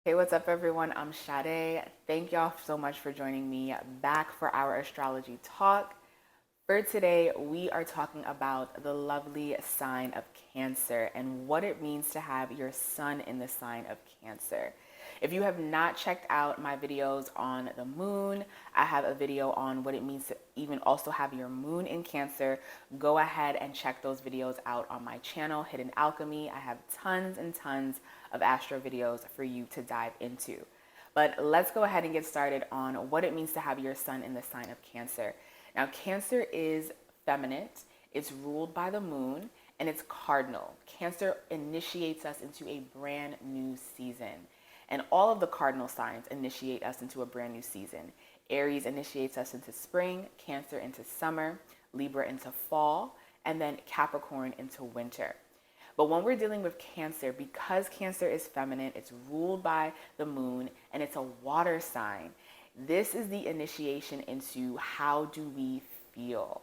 Hey, what's up, everyone? I'm Sade. Thank y'all so much for joining me back for our astrology talk. For today, we are talking about the lovely sign of Cancer and what it means to have your sun in the sign of Cancer. If you have not checked out my videos on the moon, I have a video on what it means to even also have your moon in Cancer. Go ahead and check those videos out on my channel, Hidden Alchemy. I have tons and tons of astro videos for you to dive into. But let's go ahead and get started on what it means to have your sun in the sign of Cancer. Now, Cancer is feminine, it's ruled by the moon, and it's cardinal. Cancer initiates us into a brand new season. And all of the cardinal signs initiate us into a brand new season. Aries initiates us into spring, Cancer into summer, Libra into fall, and then Capricorn into winter. But when we're dealing with Cancer, because Cancer is feminine, it's ruled by the moon, and it's a water sign, this is the initiation into how do we feel.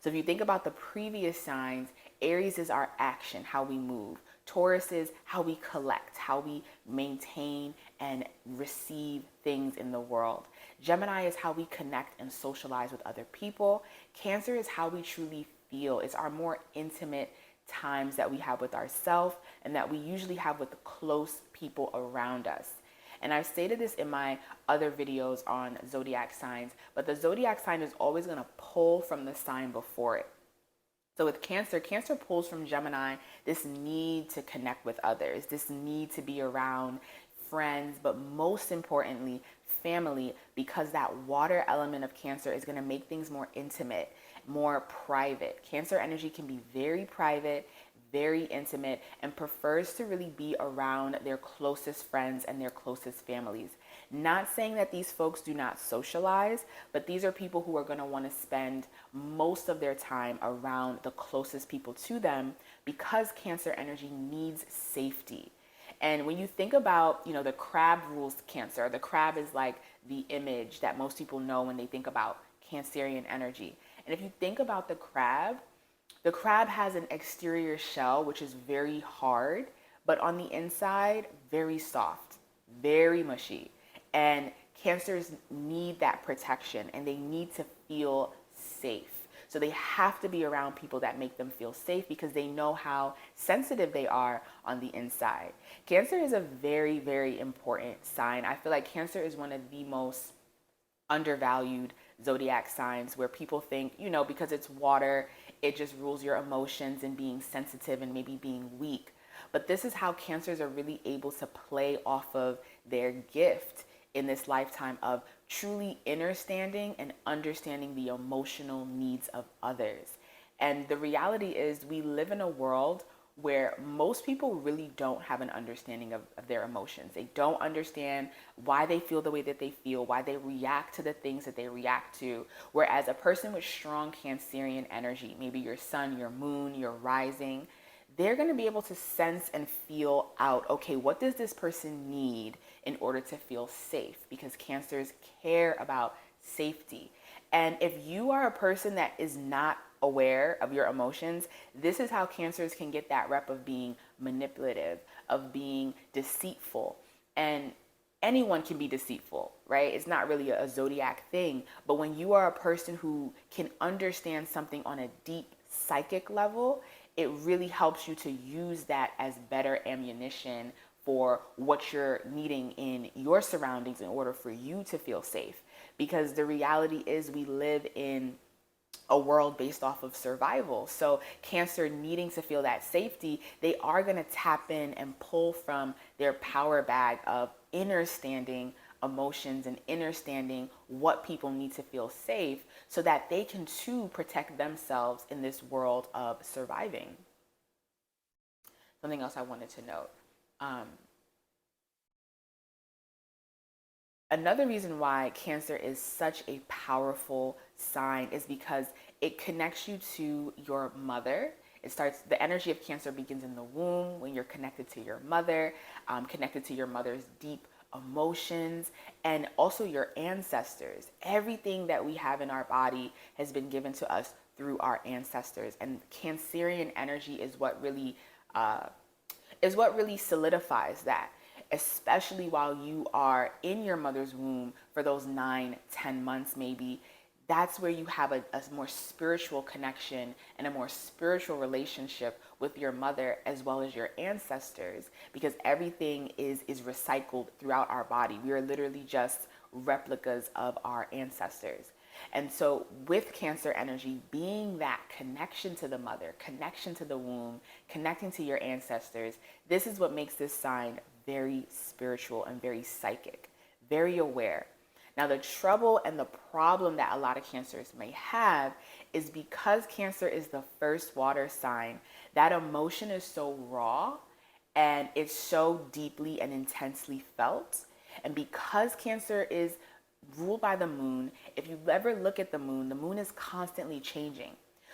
So if you think about the previous signs, Aries is our action, how we move. Taurus is how we collect, how we maintain and receive things in the world. Gemini is how we connect and socialize with other people. Cancer is how we truly feel. It's our more intimate times that we have with ourselves and that we usually have with the close people around us. And I've stated this in my other videos on zodiac signs, but the zodiac sign is always going to pull from the sign before it. So with Cancer, Cancer pulls from Gemini this need to connect with others, this need to be around friends, but most importantly, family, because that water element of Cancer is going to make things more intimate, more private. Cancer energy can be very private, very intimate, and prefers to really be around their closest friends and their closest families. Not saying that these folks do not socialize, but these are people who are going to want to spend most of their time around the closest people to them because Cancer energy needs safety. And when you think about, the crab rules Cancer. The crab is like the image that most people know when they think about Cancerian energy. And if you think about the crab has an exterior shell, which is very hard, but on the inside, very soft, very mushy. And Cancers need that protection and they need to feel safe. So they have to be around people that make them feel safe because they know how sensitive they are on the inside. Cancer is a very, very important sign. I feel like Cancer is one of the most undervalued zodiac signs where people think, because it's water, it just rules your emotions and being sensitive and maybe being weak. But this is how Cancers are really able to play off of their gift in this lifetime of truly understanding and understanding the emotional needs of others. And the reality is we live in a world where most people really don't have an understanding of their emotions. They don't understand why they feel the way that they feel, why they react to the things that they react to. Whereas a person with strong Cancerian energy, maybe your sun, your moon, your rising, they're going to be able to sense and feel out, okay, what does this person need in order to feel safe? Because Cancers care about safety. And if you are a person that is not aware of your emotions, this is how Cancers can get that rep of being manipulative, of being deceitful. And anyone can be deceitful, right? It's not really a zodiac thing. But when you are a person who can understand something on a deep psychic level, it really helps you to use that as better ammunition for what you're needing in your surroundings in order for you to feel safe. Because the reality is we live in a world based off of survival. So Cancer needing to feel that safety, they are going to tap in and pull from their power bag of understanding emotions and understanding what people need to feel safe so that they can too protect themselves in this world of surviving. Something else I wanted to note. Another reason why Cancer is such a powerful sign is because it connects you to your mother. The energy of Cancer begins in the womb when you're connected to your mother, connected to your mother's deep emotions, and also your ancestors. Everything that we have in our body has been given to us through our ancestors. And Cancerian energy is what really solidifies that. especially while you are in your mother's womb for those 9, 10 months maybe. That's where you have a more spiritual connection and a more spiritual relationship with your mother as well as your ancestors, because everything is recycled throughout our body. We are literally just replicas of our ancestors. And so with Cancer energy being that connection to the mother, connection to the womb, connecting to your ancestors, this is what makes this sign very spiritual and very psychic, very aware. Now, the trouble and the problem that a lot of Cancers may have is because Cancer is the first water sign, that emotion is so raw and it's so deeply and intensely felt. And because Cancer is ruled by the moon, if you ever look at the moon is constantly changing.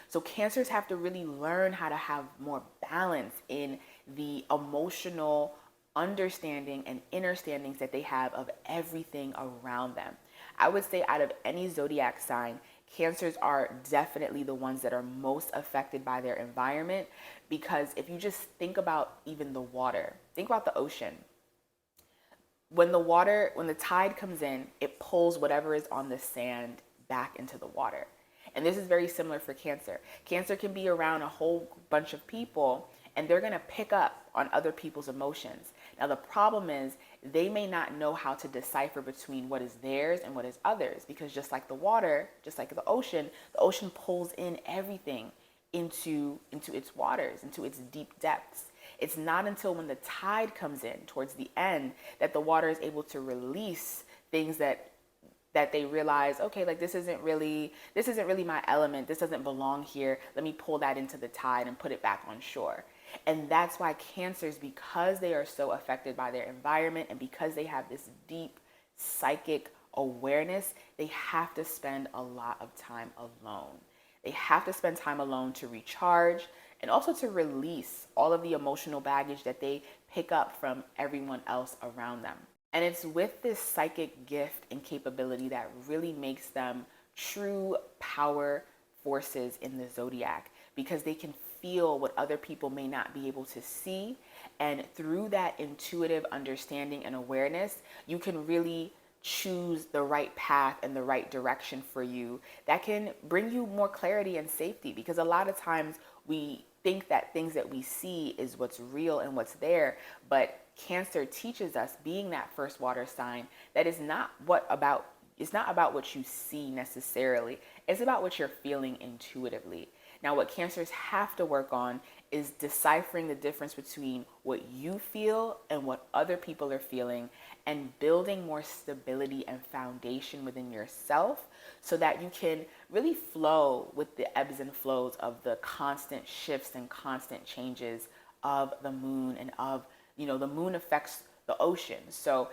So Cancers have to really learn how to have more balance in the emotional understanding and understandings that they have of everything around them. I would say out of any zodiac sign, Cancers are definitely the ones that are most affected by their environment, because if you just think about even the water, think about the ocean. When the tide comes in, it pulls whatever is on the sand back into the water. And this is very similar for Cancer. Cancer can be around a whole bunch of people and they're going to pick up on other people's emotions. Now, the problem is they may not know how to decipher between what is theirs and what is others, because just like the water, just like the ocean pulls in everything into its waters, into its deep depths. It's not until when the tide comes in towards the end that the water is able to release things that they realize, okay, like this isn't really my element. This doesn't belong here. Let me pull that into the tide and put it back on shore. And that's why Cancers, because they are so affected by their environment and because they have this deep psychic awareness, they have to spend a lot of time alone. They have to spend time alone to recharge and also to release all of the emotional baggage that they pick up from everyone else around them. And it's with this psychic gift and capability that really makes them true power forces in the zodiac, because they can feel what other people may not be able to see. And through that intuitive understanding and awareness, you can really choose the right path and the right direction for you that can bring you more clarity and safety. Because a lot of times we think that things that we see is what's real and what's there, but Cancer teaches us, being that first water sign, that it's not about what you see necessarily. It's about what you're feeling intuitively. Now, what Cancers have to work on is deciphering the difference between what you feel and what other people are feeling, and building more stability and foundation within yourself so that you can really flow with the ebbs and flows of the constant shifts and constant changes of the moon. And the moon affects the ocean. So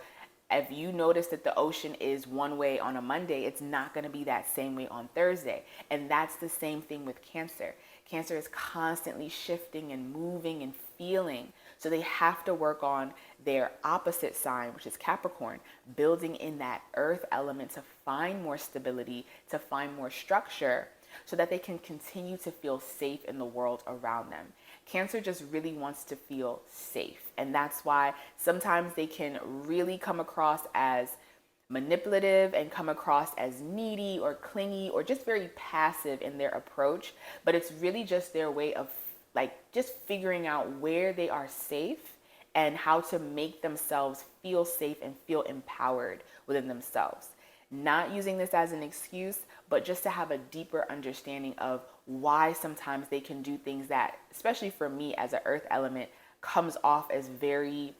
if you notice that the ocean is one way on a Monday, it's not going to be that same way on Thursday. And that's the same thing with Cancer. Cancer is constantly shifting and moving and feeling. So they have to work on their opposite sign, which is Capricorn, building in that earth element to find more stability, to find more structure, so that they can continue to feel safe in the world around them. Cancer just really wants to feel safe. And that's why sometimes they can really come across as manipulative and come across as needy or clingy or just very passive in their approach. But it's really just their way of just figuring out where they are safe and how to make themselves feel safe and feel empowered within themselves. Not using this as an excuse, but just to have a deeper understanding of why sometimes they can do things that, especially for me as an earth element, comes off as very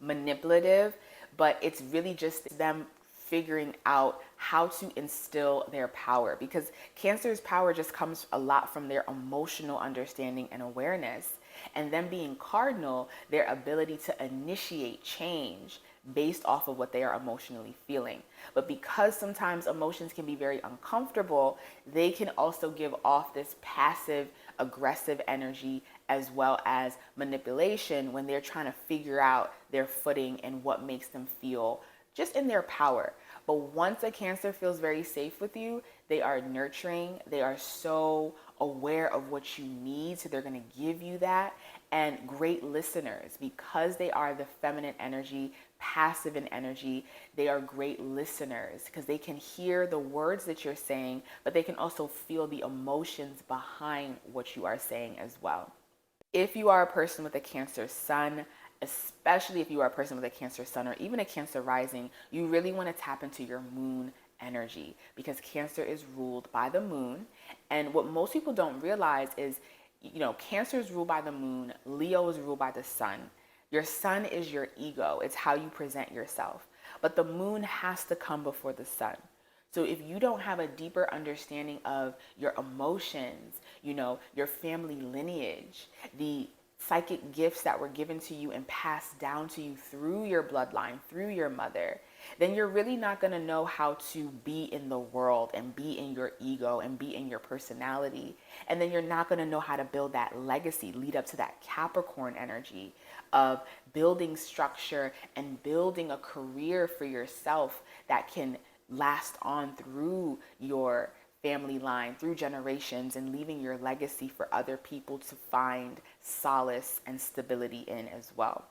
manipulative, but it's really just them figuring out how to instill their power, because Cancer's power just comes a lot from their emotional understanding and awareness, and them being cardinal, their ability to initiate change based off of what they are emotionally feeling. But because sometimes emotions can be very uncomfortable, they can also give off this passive aggressive energy as well as manipulation when they're trying to figure out their footing and what makes them feel just in their power. But once a Cancer feels very safe with you, they are nurturing, they are so aware of what you need, so they're going to give you that. And great listeners, because they are the feminine energy, passive in energy, they are great listeners because they can hear the words that you're saying, but they can also feel the emotions behind what you are saying as well. If you are a person with a Cancer sun, especially if you are a person with a Cancer sun or even a Cancer rising, you really want to tap into your moon energy because Cancer is ruled by the moon. And what most people don't realize is, Cancer is ruled by the moon, Leo is ruled by the sun. Your sun is your ego, it's how you present yourself. But the moon has to come before the sun. So if you don't have a deeper understanding of your emotions, your family lineage, the psychic gifts that were given to you and passed down to you through your bloodline, through your mother, then you're really not going to know how to be in the world and be in your ego and be in your personality. And then you're not going to know how to build that legacy, lead up to that Capricorn energy of building structure and building a career for yourself that can last on through your family line, through generations, and leaving your legacy for other people to find solace and stability in as well.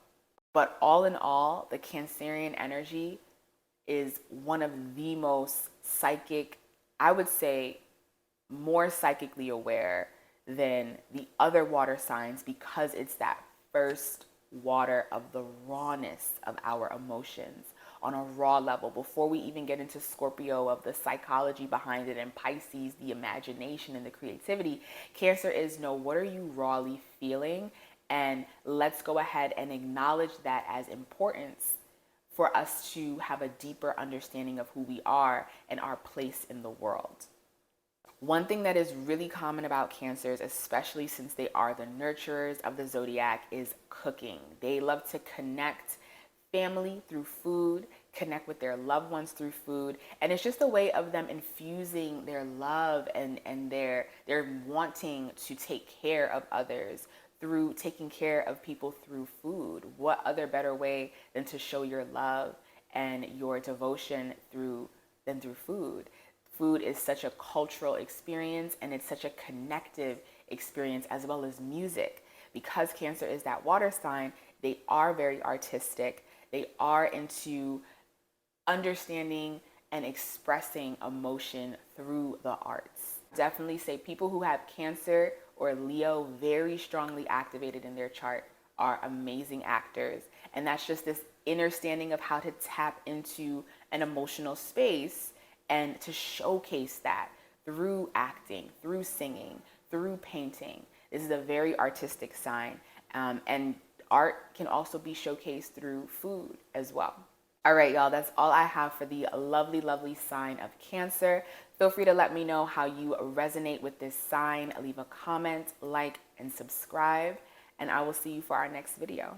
But all in all, the Cancerian energy is one of the most psychic, I would say more psychically aware than the other water signs because it's that first water of the rawness of our emotions on a raw level before we even get into Scorpio of the psychology behind it and Pisces, the imagination and the creativity. Cancer is what are you rawly feeling? And let's go ahead and acknowledge that as importance for us to have a deeper understanding of who we are and our place in the world. One thing that is really common about Cancers, especially since they are the nurturers of the zodiac, is cooking. They love to connect family through food, connect with their loved ones through food, and it's just a way of them infusing their love and their wanting to take care of others through taking care of people through food. What other better way than to show your love and your devotion through food? Food is such a cultural experience and it's such a connective experience, as well as music. Because Cancer is that water sign, they are very artistic. They are into understanding and expressing emotion through the arts. Definitely say people who have Cancer or Leo very strongly activated in their chart are amazing actors. And that's just this understanding of how to tap into an emotional space and to showcase that through acting, through singing, through painting. This is a very artistic sign. And art can also be showcased through food as well. All right, y'all, that's all I have for the lovely, lovely sign of Cancer. Feel free to let me know how you resonate with this sign. Leave a comment, like, and subscribe, and I will see you for our next video.